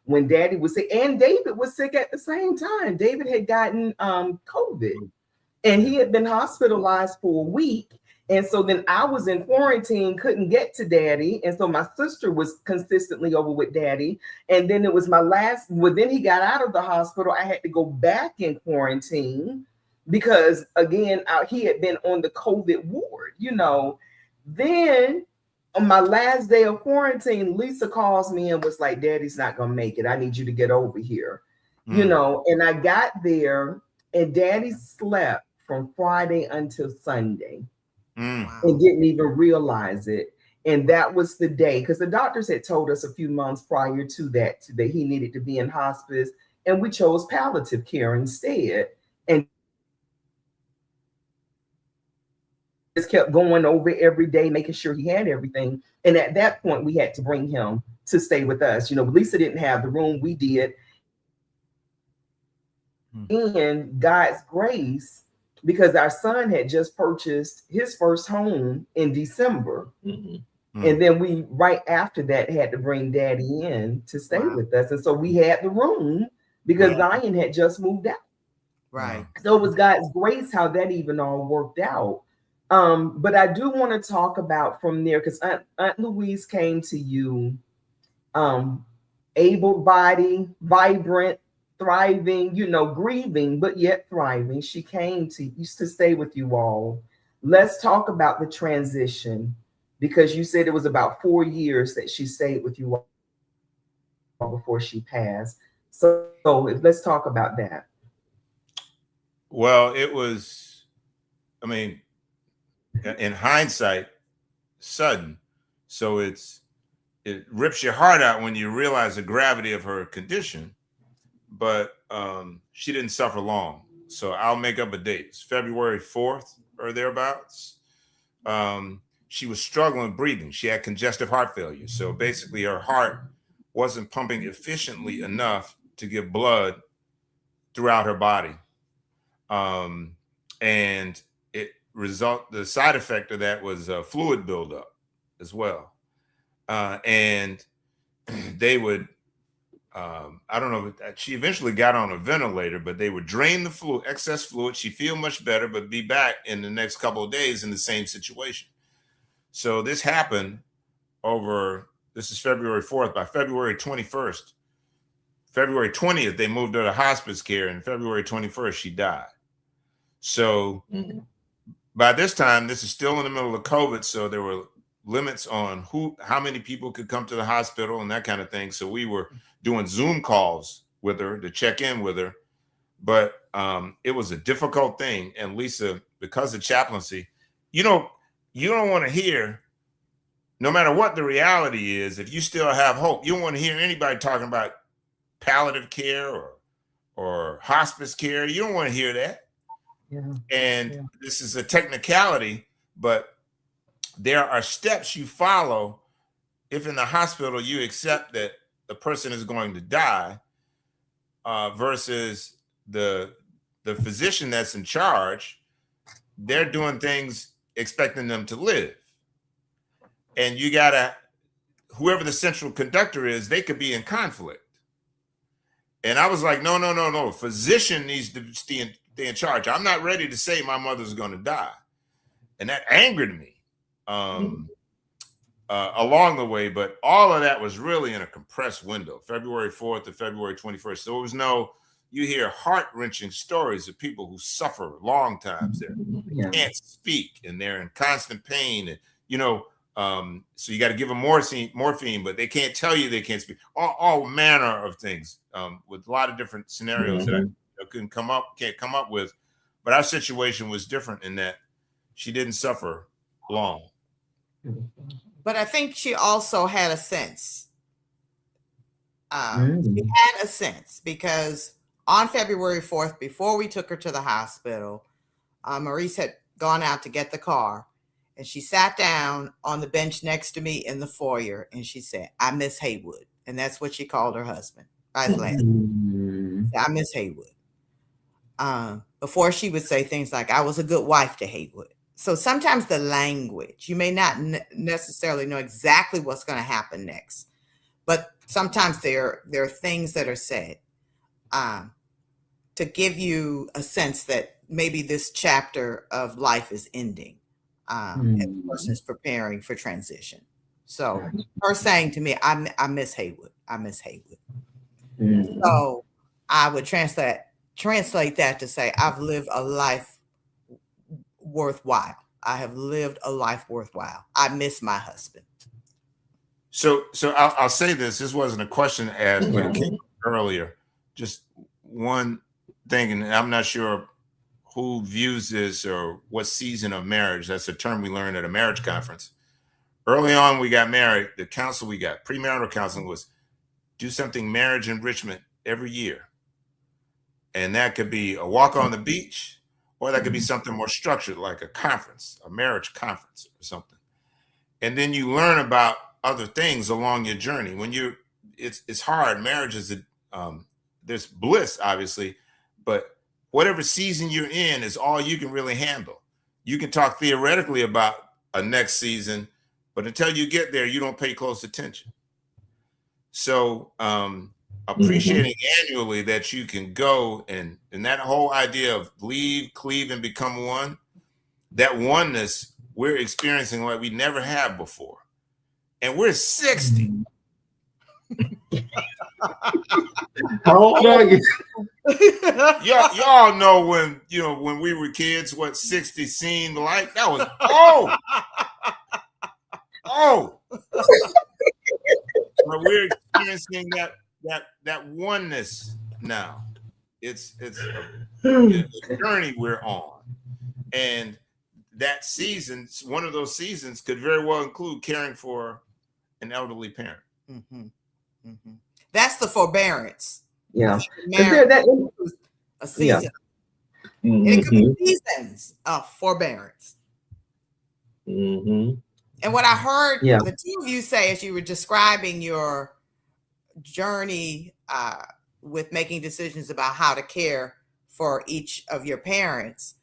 [SPEAKER 2] when daddy was sick, and David was sick at the same time. David had gotten COVID, and he had been hospitalized for a week. And so then I was in quarantine, couldn't get to daddy. And so my sister was consistently over with daddy. And then it was then he got out of the hospital. I had to go back in quarantine because, again, he had been on the COVID ward, Then on my last day of quarantine, Lisa calls me and was like, Daddy's not going to make it. I need you to get over here, And I got there, and Daddy slept from Friday until Sunday. And didn't even realize it. And that was the day, because the doctors had told us a few months prior to that he needed to be in hospice, and we chose palliative care instead. And just kept going over every day, making sure he had everything. And at that point, we had to bring him to stay with us. Lisa didn't have the room, we did. And God's grace, because our son had just purchased his first home in December. And then we, right after that, had to bring daddy in to stay with us. And so we had the room because Zion had just moved out.
[SPEAKER 4] Right.
[SPEAKER 2] So it was God's grace how that even all worked out. But I do want to talk about from there, because Aunt Louise came to you able-bodied, vibrant, thriving, grieving, but yet thriving. She came to stay with you all. Let's talk about the transition, because you said it was about 4 years that she stayed with you all before she passed. So let's talk about that.
[SPEAKER 3] Well, it was, in hindsight, sudden. So it rips your heart out when you realize the gravity of her condition. But she didn't suffer long. So I'll make up a date. It's February 4th or thereabouts. She was struggling breathing. She had congestive heart failure. So basically her heart wasn't pumping efficiently enough to give blood throughout her body. And the side effect of that was fluid buildup as well. And they would, I don't know, she eventually got on a ventilator, but they would drain the fluid, excess fluid. She'd feel much better, but be back in the next couple of days in the same situation. So this happened over this is February 4th. By February 21st, February 20th, they moved her to hospice care, and February 21st, she died. So by this time, this is still in the middle of COVID, so there were limits on how many people could come to the hospital and that kind of thing. So we were doing Zoom calls with her to check in with her. But it was a difficult thing. And Lisa, because of chaplaincy, you don't want to hear, no matter what the reality is, if you still have hope, you don't want to hear anybody talking about palliative care or hospice care. You don't want to hear that.
[SPEAKER 2] Yeah.
[SPEAKER 3] And this is a technicality, but there are steps you follow if in the hospital you accept that the person is going to die, versus the physician that's in charge. They're doing things expecting them to live. And you gotta, whoever the central conductor is, they could be in conflict. And I was like, no. Physician needs to stay in charge. I'm not ready to say my mother's going to die. And that angered me along the way. But all of that was really in a compressed window, February 4th to February 21st. So it was you hear heart-wrenching stories of people who suffer long times there. They can't speak and they're in constant pain. And, so you got to give them morphine, but they can't tell you they can't speak. All manner of things with a lot of different scenarios that I can't come up with. But our situation was different in that she didn't suffer long.
[SPEAKER 4] But I think she also had a sense. She had a sense because on February 4th, before we took her to the hospital, Maurice had gone out to get the car. And she sat down on the bench next to me in the foyer and she said, I miss Haywood. And that's what she called her husband by his last name. I miss Haywood. Before she would say things like, I was a good wife to Haywood. So sometimes the language, you may not necessarily know exactly what's going to happen next, but sometimes there are things that are said to give you a sense that maybe this chapter of life is ending. And the person is preparing for transition. So her saying to me, I miss Haywood. I miss Haywood. So I would translate that to say, I've lived a life worthwhile. I have lived a life worthwhile. I miss my husband.
[SPEAKER 3] So I'll say this. This wasn't a question asked, but it came earlier. Just one thing, and I'm not sure who views this or what season of marriage. That's a term we learned at a marriage conference. Early on, we got married. The counsel we got, premarital counseling, was do something marriage enrichment every year. And that could be a walk on the beach, or that could be something more structured, like a conference, a marriage conference or something. And then you learn about other things along your journey. When it's hard. Marriage is there's bliss, obviously, but whatever season you're in is all you can really handle. You can talk theoretically about a next season, but until you get there, you don't pay close attention. So appreciating annually that you can go and that whole idea of leave, cleave, and become one, that oneness we're experiencing like we never have before. And we're 60.
[SPEAKER 1] How old are you?
[SPEAKER 3] Y'all know when we were kids, what 60 seemed like. That was but we're experiencing that oneness now. It's a journey we're on, and that season, one of those seasons, could very well include caring for an elderly parent.
[SPEAKER 4] That's the forbearance.
[SPEAKER 2] Yeah.
[SPEAKER 4] A season. And it could be seasons of forbearance. And what I heard the two of you say as you were describing your journey with making decisions about how to care for each of your parents,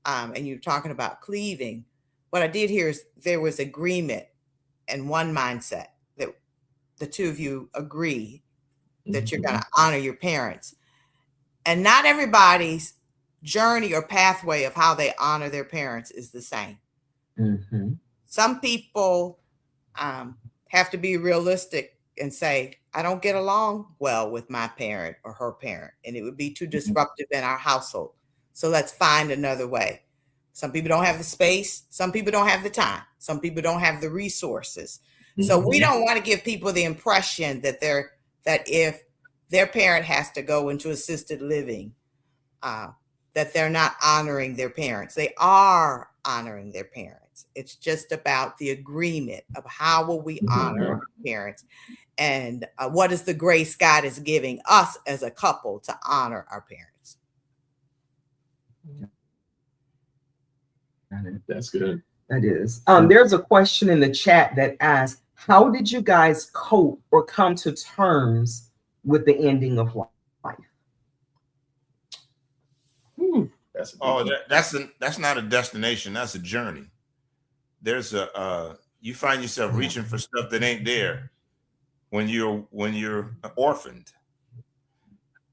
[SPEAKER 4] and you're talking about cleaving, what I did hear is there was agreement and one mindset that the two of you agree that you're going to honor your parents. And not everybody's journey or pathway of how they honor their parents is the same. Some people have to be realistic and say, I don't get along well with my parent or her parent, and it would be too disruptive in our household. So let's find another way. Some people don't have the space. Some people don't have the time. Some people don't have the resources. So we don't want to give people the impression that if their parent has to go into assisted living, that they're not honoring their parents. They are honoring their parents. It's just about the agreement of how will we honor our parents, and what is the grace God is giving us as a couple to honor our parents.
[SPEAKER 1] That's good.
[SPEAKER 2] That is. There's a question in the chat that asks, how did you guys cope or come to terms with the ending of life?
[SPEAKER 3] That's not a destination. That's a journey. There's you find yourself reaching for stuff that ain't there when you're orphaned.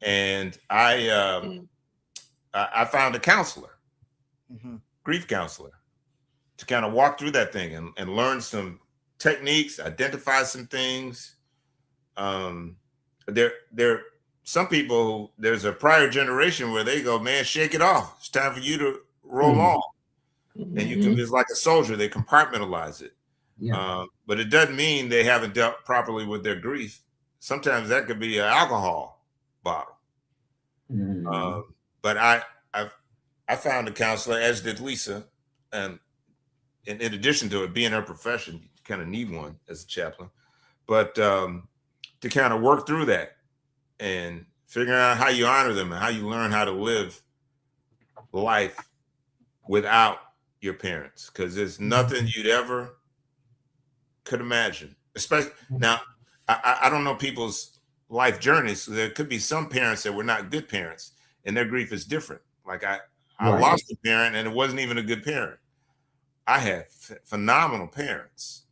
[SPEAKER 3] And I found a counselor, grief counselor, to kind of walk through that thing and learn some techniques, identify some things. There some people, there's a prior generation where they go, man, shake it off. It's time for you to roll on. And you can, it's like a soldier, they compartmentalize it. But it doesn't mean they haven't dealt properly with their grief. Sometimes that could be an alcohol bottle. But I found a counselor, as did Lisa, and in addition to it being her profession, you kind of need one as a chaplain, but to kind of work through that and figure out how you honor them and how you learn how to live life without your parents, because there's nothing you'd ever could imagine. Especially now, I don't know people's life journeys. So there could be some parents that were not good parents, and their grief is different. Like I lost a parent, and it wasn't even a good parent. I had phenomenal parents,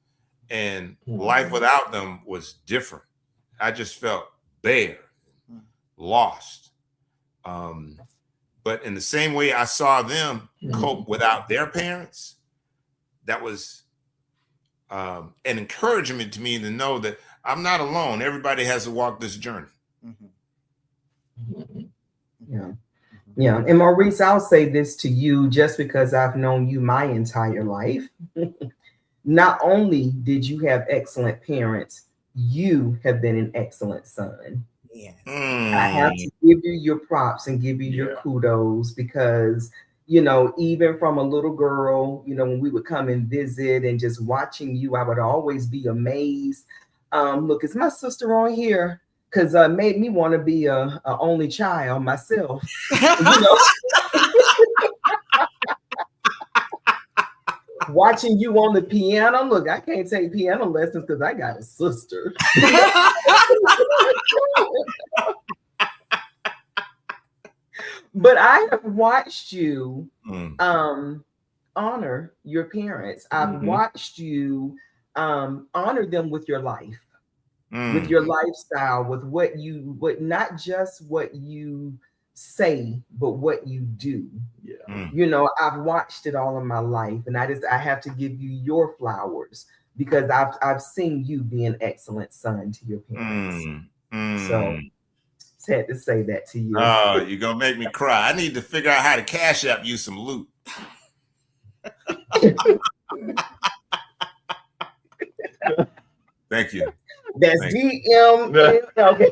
[SPEAKER 3] and life without them was different. I just felt bare, lost. But in the same way I saw them cope without their parents, that was an encouragement to me to know that I'm not alone. Everybody has to walk this journey.
[SPEAKER 2] Yeah. And Maurice, I'll say this to you, just because I've known you my entire life. Not only did you have excellent parents, you have been an excellent son. I have to give you your props and give you your kudos, because, you know, even from a little girl, you know, when we would come and visit and just watching you, I would always be amazed. Look, is my sister on here? Because made me want to be a only child myself. You know? Watching you on the piano. Look, I can't take piano lessons because I got a sister. But I have watched you honor your parents. I've watched you honor them with your life, with your lifestyle, with what not just what you say, but what you do. You know, I've watched it all in my life, and I have to give you your flowers, because I've seen you be an excellent son to your parents. So just had to say that to you.
[SPEAKER 3] Oh, you're gonna make me cry. I need to figure out how to Cash App you some loot. Thank you.
[SPEAKER 2] That's DM. Okay.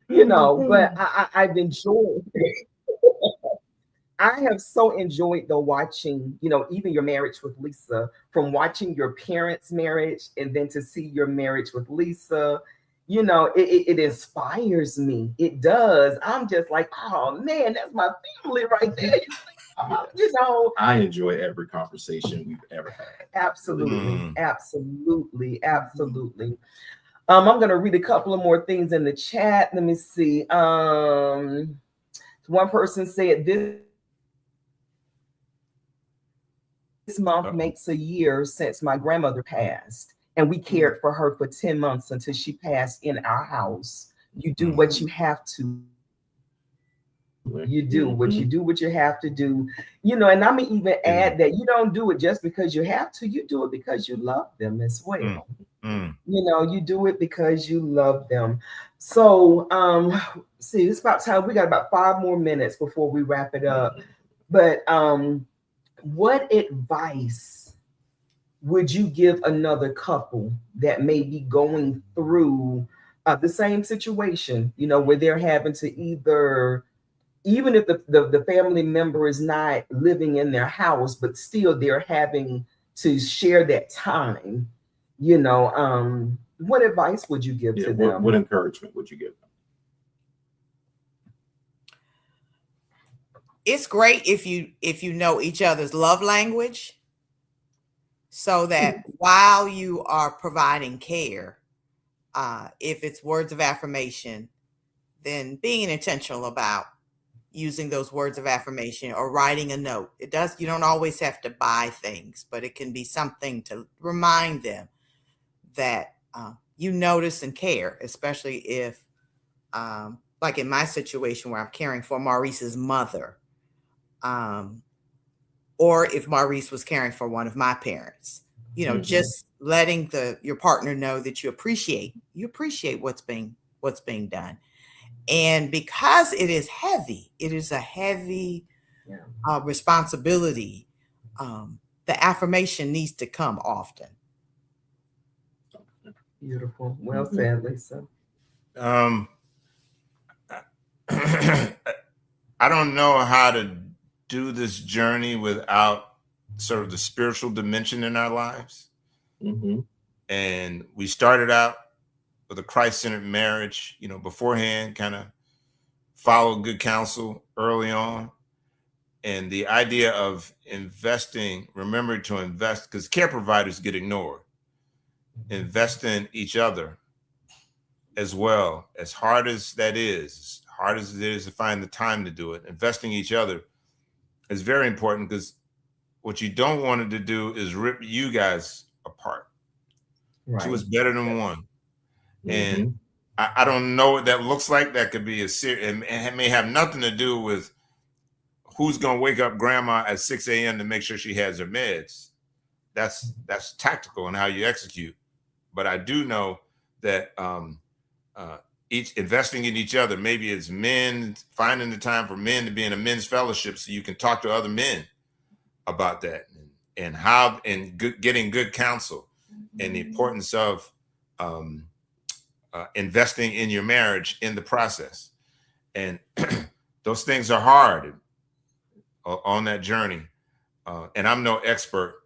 [SPEAKER 2] You know, but I've enjoyed it. I have so enjoyed watching, you know, even your marriage with Lisa, from watching your parents' marriage and then to see your marriage with Lisa. You know, it inspires me. It does. I'm just like, oh man, that's my family right there. You know,
[SPEAKER 1] I enjoy every conversation we've ever had.
[SPEAKER 2] Absolutely. I'm going to read a couple of more things in the chat. Let me see. One person said this month makes a year since my grandmother passed, and we cared for her for 10 months until she passed in our house. You do what you have to You do what you have to do, and I'm gonna even add that you don't do it just because you have to, you do it because you love them as well. You do it because you love them. So see, it's about time. We got about 5 more minutes before we wrap it up. But what advice would you give another couple that may be going through the same situation, where they're having to even if the family member is not living in their house, but still they're having to share that time, what advice would you give to them?
[SPEAKER 1] What encouragement would you give them?
[SPEAKER 4] It's great if you know each other's love language, so that while you are providing care, if it's words of affirmation, then being intentional about using those words of affirmation or writing a note. You don't always have to buy things, but it can be something to remind them that you notice and care, especially if, like in my situation where I'm caring for Maurice's mother, or if Maurice was caring for one of my parents, just letting your partner know that you appreciate what's being done. And because it is a heavy responsibility, the affirmation needs to come often.
[SPEAKER 2] Beautiful. Well said, Lisa.
[SPEAKER 3] I don't know how to do this journey without sort of the spiritual dimension in our lives. And we started out with a Christ-centered marriage, beforehand, kind of followed good counsel early on. And the idea of investing, remember to invest, because care providers get ignored. Invest in each other as well. As hard as that is, as hard as it is to find the time to do it, investing in each other is very important, because what you don't want it to do is rip you guys apart. Right. Two is better than one. And I don't know what that looks like. That could be and it may have nothing to do with who's going to wake up grandma at 6 a.m. to make sure she has her meds. That's tactical in how you execute. But I do know that each investing in each other, maybe it's men, finding the time for men to be in a men's fellowship so you can talk to other men about that, and how, and getting good counsel, and the importance of investing in your marriage in the process. And those things are hard on that journey. And I'm no expert,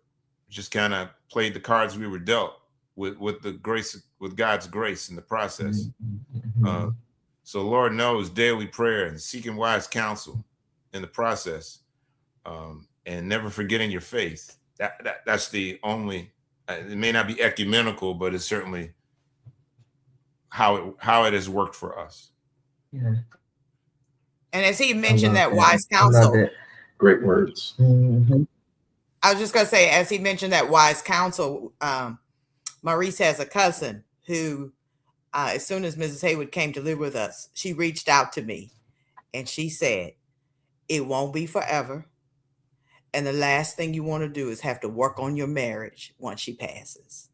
[SPEAKER 3] just kind of played the cards we were dealt with the grace, with God's grace in the process. So Lord knows, daily prayer and seeking wise counsel in the process, and never forgetting your faith. That's the only, it may not be ecumenical, but it's certainly how it has worked for us.
[SPEAKER 2] Yeah.
[SPEAKER 4] And as he mentioned that wise counsel,
[SPEAKER 1] great words.
[SPEAKER 4] I was just going to say, as he mentioned that wise counsel, Maurice has a cousin who, as soon as Mrs. Haywood came to live with us, she reached out to me and she said, it won't be forever. And the last thing you want to do is have to work on your marriage once she passes.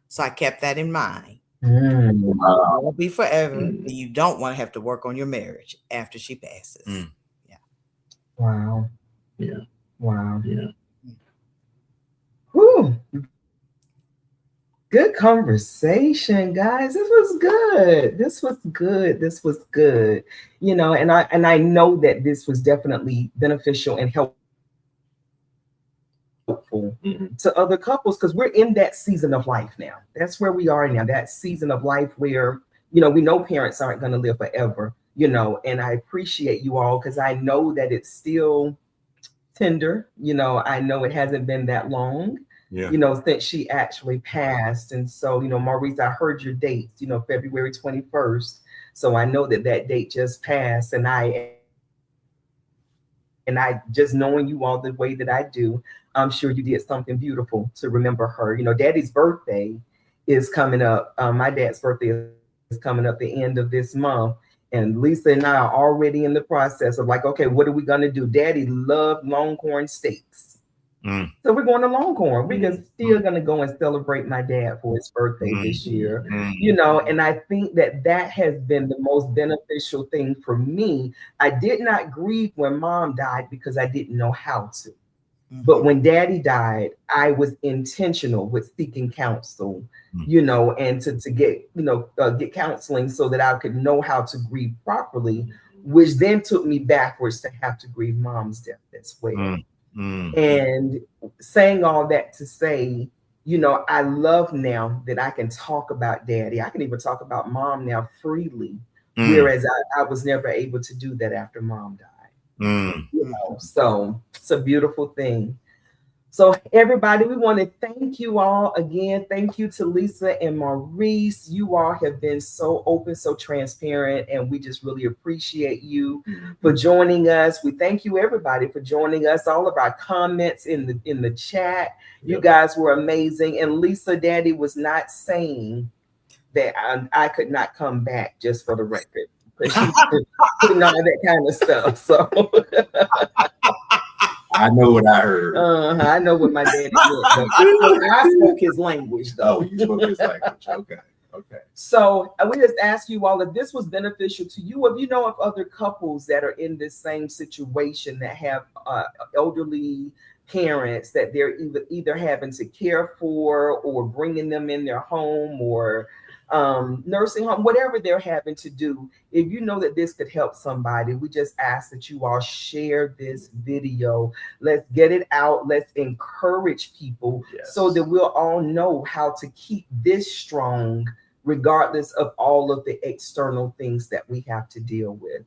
[SPEAKER 4] So I kept that in mind. It won't be forever. And you don't want to have to work on your marriage after she passes. Yeah.
[SPEAKER 2] Wow.
[SPEAKER 1] Yeah.
[SPEAKER 2] Wow.
[SPEAKER 1] Yeah.
[SPEAKER 2] Whew. Good conversation, guys. This was good. This was good. You know, and I know that this was definitely beneficial and helpful to other couples, because we're in that season of life now. That's where we are now, that season of life where, you know, we know parents aren't going to live forever, you know, and I appreciate you all, because I know that it's still tender. You know, I know it hasn't been that long, you know, since she actually passed. And so, you know, Maurice, I heard your dates, you know, February 21st. So I know that date just passed, and I just knowing you all the way that I do, I'm sure you did something beautiful to remember her. You know, Daddy's birthday is coming up. My dad's birthday is coming up the end of this month. And Lisa and I are already in the process of like, okay, what are we gonna do? Daddy loved Longhorn steaks. So we're going to Longhorn. We're still going to go and celebrate my dad for his birthday this year, you know, and I think that that has been the most beneficial thing for me. I did not grieve when mom died because I didn't know how to. But when daddy died, I was intentional with seeking counsel, you know, and to get, you know, get counseling so that I could know how to grieve properly, which then took me backwards to have to grieve mom's death as well. And saying all that to say, you know, I love now that I can talk about daddy. I can even talk about mom now freely, whereas I was never able to do that after mom died. You know, so it's a beautiful thing. So everybody, we want to thank you all again. Thank you to Lisa and Maurice. You all have been so open, so transparent, and we just really appreciate you for joining us. We thank you everybody for joining us. All of our comments in the chat, you guys were amazing. And Lisa, daddy was not saying that I could not come back, just for the record, because she's putting all that kind of stuff. So
[SPEAKER 1] I know what I heard.
[SPEAKER 2] I know what my daddy did. I spoke his language, though.
[SPEAKER 1] Oh, you spoke his language. Okay. Okay.
[SPEAKER 2] So we just ask you all if this was beneficial to you, if you know of other couples that are in this same situation that have elderly parents that they're either having to care for or bringing them in their home or nursing home, whatever they're having to do. If you know that this could help somebody, we just ask that you all share this video. Let's get it out. Let's encourage people so that we'll all know how to keep this strong, regardless of all of the external things that we have to deal with.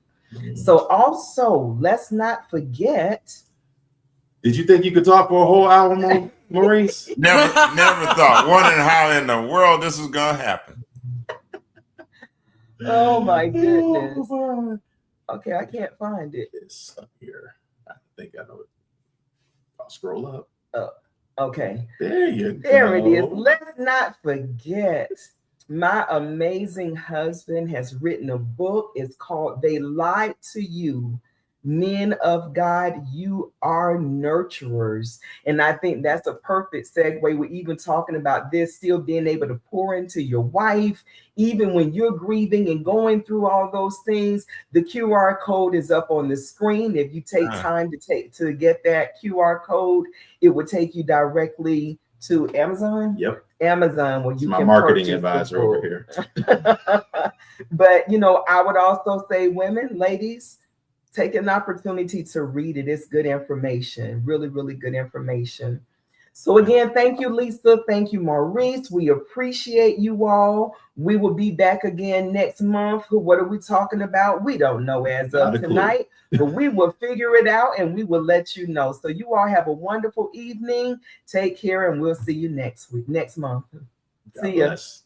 [SPEAKER 2] So also, let's not forget.
[SPEAKER 1] Did you think you could talk for a whole hour, Maurice?
[SPEAKER 3] Never thought. Wondering how in the world this was gonna happen.
[SPEAKER 2] Oh my goodness. Okay, I can't find it.
[SPEAKER 1] It's up here. I think I know it. I'll scroll up.
[SPEAKER 2] Okay.
[SPEAKER 1] There you go.
[SPEAKER 2] There it is. Let's not forget, my amazing husband has written a book. It's called They Lied to You. Men of God, you are nurturers. And I think that's a perfect segue. We're even talking about this, still being able to pour into your wife, even when you're grieving and going through all those things. The QR code is up on the screen. If you take time to get that QR code, it will take you directly to Amazon.
[SPEAKER 1] Yep.
[SPEAKER 2] Amazon, where you
[SPEAKER 1] my
[SPEAKER 2] can
[SPEAKER 1] marketing
[SPEAKER 2] purchase
[SPEAKER 1] advisor over here.
[SPEAKER 2] But you know, I would also say, women, ladies, take an opportunity to read it. It's good information, really, really good information. So again, thank you, Lisa. Thank you, Maurice. We appreciate you all. We will be back again next month. What are we talking about? We don't know as of tonight, but we will figure it out and we will let you know. So you all have a wonderful evening. Take care, and we'll see you next month.
[SPEAKER 1] God
[SPEAKER 2] See ya.
[SPEAKER 1] bless.